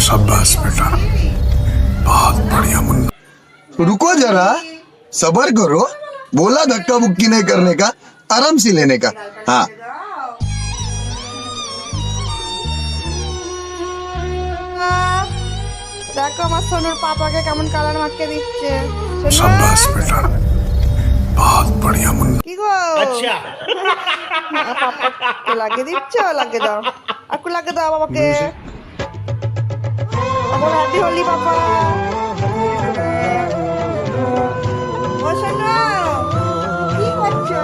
शाबाश बेटा, बहुत बढ़िया मुन्ना। रुको जरा, सबर करो। बोला धक्का मुक्की नहीं करने का, आराम से लेने का। हाँ দেখো আমার সোনুর পাপাকে কেমন কালার মাখকে দিচ্ছে। সোনু, शाबाश बेटा, बहुत बढ़िया मुन्ना। কি গো? আচ্ছা পাপাকে লাগিয়ে দিচ্ছ, লাগিয়ে দাও। আকু লাগিয়ে দাও বাবাকে। পাপা হ্যাপি হোলি পাপা। ও সোনু, কি করছো?